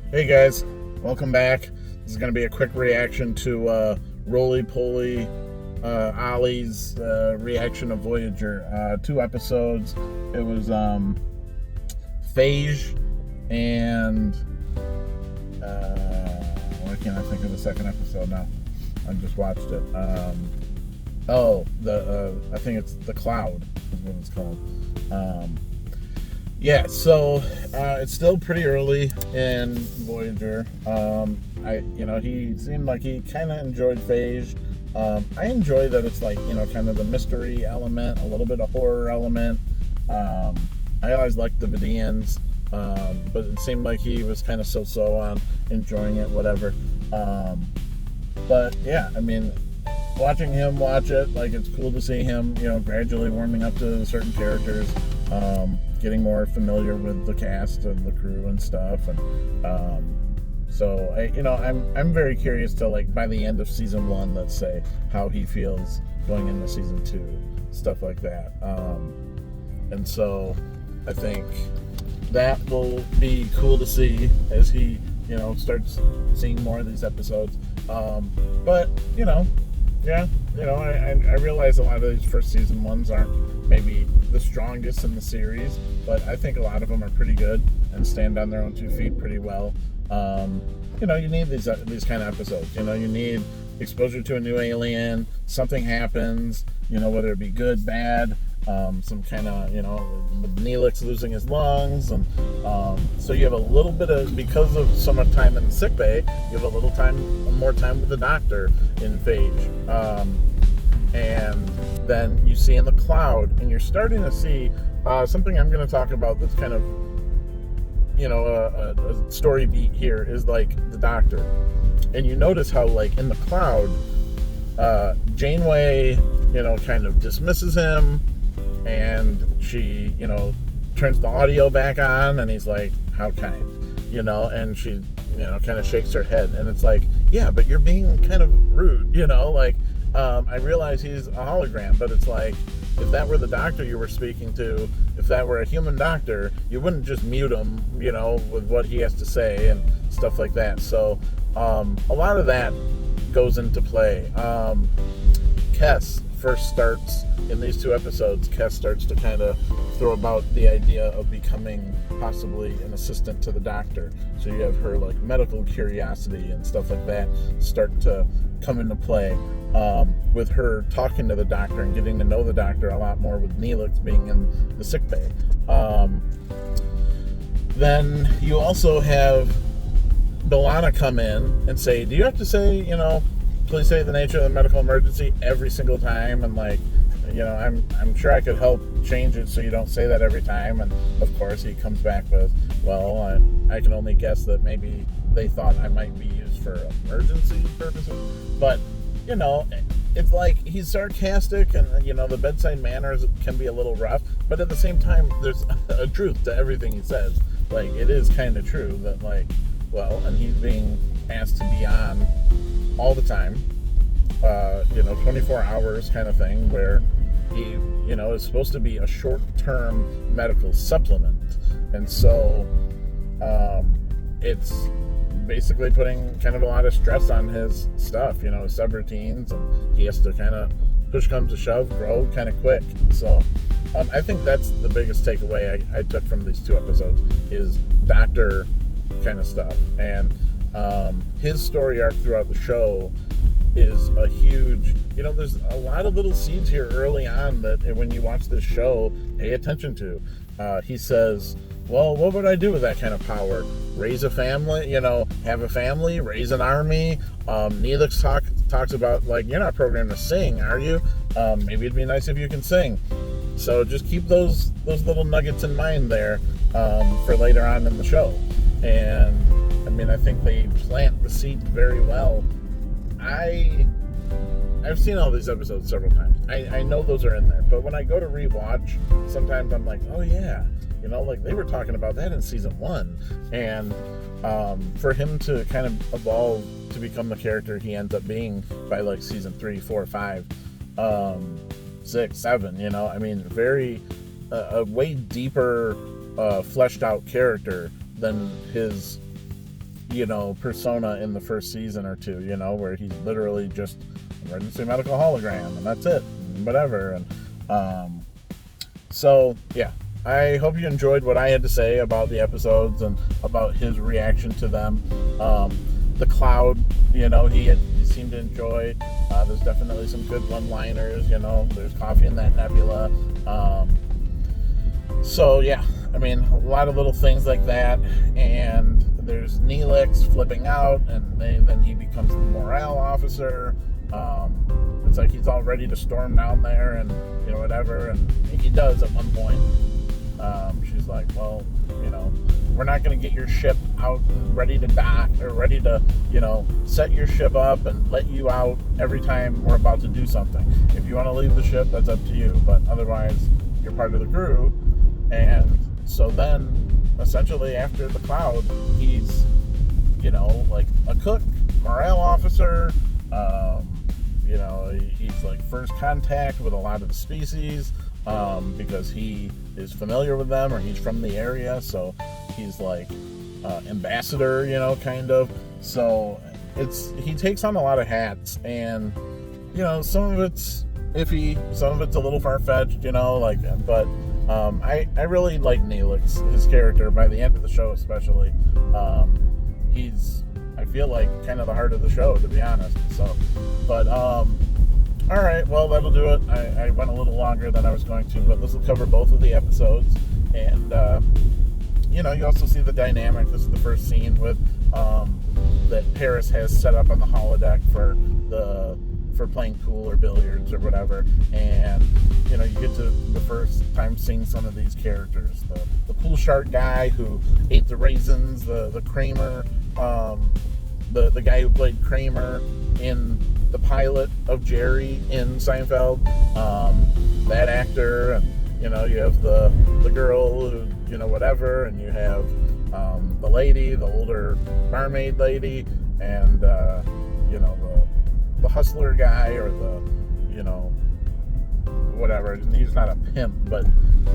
Hey guys, welcome back. This is going to be a quick reaction to RolyPolyOllie's reaction of Voyager. 2 episodes. It was Phage and why can't I think of the second episode now? I just watched it. I think it's The Cloud is what it's called. So it's still pretty early in Voyager. He seemed like he kind of enjoyed Phage. I enjoy that it's like, kind of the mystery element, a little bit of horror element. I always liked the Vidians, but it seemed like he was kind of so-so on enjoying it, whatever. Watching him watch it, like, it's cool to see him, gradually warming up to certain characters, getting more familiar with the cast and the crew and stuff, and I'm very curious to, like, by the end of season 1, let's say, how he feels going into season 2, stuff like that. And so I think that will be cool to see as he, starts seeing more of these episodes. I realize a lot of these first season ones aren't maybe the strongest in the series, but I think a lot of them are pretty good and stand on their own 2 feet pretty well. You need these kind of episodes. You need exposure to a new alien, something happens, whether it be good, bad, some kind of, Neelix losing his lungs, and so you have a little bit of, because of so much time in the sick bay, you have a little more time with the doctor in Phage, and then you see in The Cloud, and you're starting to see something I'm going to talk about that's kind of, a story beat here is like the doctor, and you notice how, like, in The Cloud, Janeway, kind of dismisses him, and she, turns the audio back on, and he's like, how kind, and she, kind of shakes her head, and it's like, yeah, but you're being kind of rude, I realize he's a hologram, but it's like, if that were the doctor you were speaking to, if that were a human doctor, you wouldn't just mute him, with what he has to say and stuff like that. So a lot of that goes into play. Kes first starts in these 2 episodes. Kes starts to kind of throw about the idea of becoming possibly an assistant to the doctor. So you have her, like, medical curiosity and stuff like that start to come into play, with her talking to the doctor and getting to know the doctor a lot more, with Neelix being in the sick bay. Then you also have B'Elanna come in and say, do you have to say, please say the nature of the medical emergency every single time? And, like, I'm sure I could help change it so you don't say that every time. And of course he comes back with, well, I can only guess that maybe they thought I might be used for emergency purposes. But, it's like he's sarcastic, and, the bedside manners can be a little rough, but at the same time, there's a truth to everything he says. Like, it is kind of true that, like, well, and he's being asked to be on all the time, 24 hours kind of thing, where he, is supposed to be a short-term medical supplement. And so it's basically putting kind of a lot of stress on his stuff, his subroutines, and he has to kind of, push comes to shove, grow kind of quick. So I think that's the biggest takeaway I took from these 2 episodes is doctor kind of stuff. And his story arc throughout the show is a huge, there's a lot of little seeds here early on that when you watch this show, pay attention to. He says, well, what would I do with that kind of power? Raise a family, have a family, raise an army. Neelix talks about, like, you're not programmed to sing, are you? Maybe it'd be nice if you can sing. So just keep those little nuggets in mind there, for later on in the show. And I think they plant the seed very well. I've seen all these episodes several times. I know those are in there, but when I go to rewatch, sometimes I'm like, oh yeah, like they were talking about that in season 1. And for him to kind of evolve to become the character he ends up being by, like, season 3, 4, 5, 6, 7, very a way deeper, fleshed out character than his persona in the first season or two, where he's literally just emergency medical hologram and that's it, and whatever. And so yeah, I hope you enjoyed what I had to say about the episodes and about his reaction to them. The Cloud, he seemed to enjoy. There's definitely some good one-liners, there's coffee in that nebula. So yeah, I mean, a lot of little things like that. And there's Neelix flipping out, and then he becomes the morale officer. It's like he's all ready to storm down there and whatever, and he does at one point. She's like, well, we're not going to get your ship out and ready to dock, or ready to, set your ship up and let you out every time we're about to do something. If you want to leave the ship, that's up to you, but otherwise you're part of the crew. And so then essentially after the Cloud, he's like a cook, morale officer. He's like first contact with a lot of the species, because he is familiar with them, or he's from the area, so he's like ambassador, kind of. So he takes on a lot of hats, and some of it's iffy, some of it's a little far-fetched, but I really like Neelix, his character, by the end of the show especially. He's, I feel like, kind of the heart of the show, to be honest. So, but all right, well, that'll do it. I went a little longer than I was going to, but this will cover both of the episodes. And you also see the dynamic. This is the first scene with that Paris has set up on the holodeck for playing pool or billiards or whatever. And you get to the first time seeing some of these characters. The pool shark guy who ate the raisins, the Kramer, the guy who played Kramer in the pilot of Jerry in Seinfeld, that actor. And you have the girl who whatever, and you have the lady, the older barmaid lady, and the hustler guy, or the whatever. He's not a pimp, but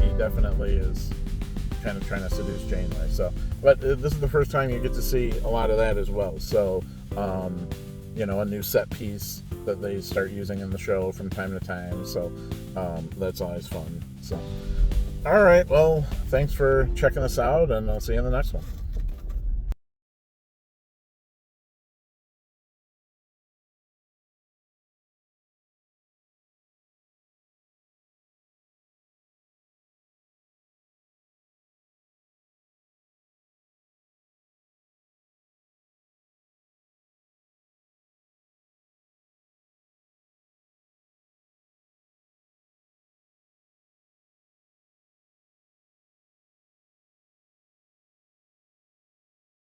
he definitely is kind of trying to seduce Janeway. So, but this is the first time you get to see a lot of that as well. So, a new set piece that they start using in the show from time to time. So, that's always fun. So, all right. Well, thanks for checking us out, and I'll see you in the next one.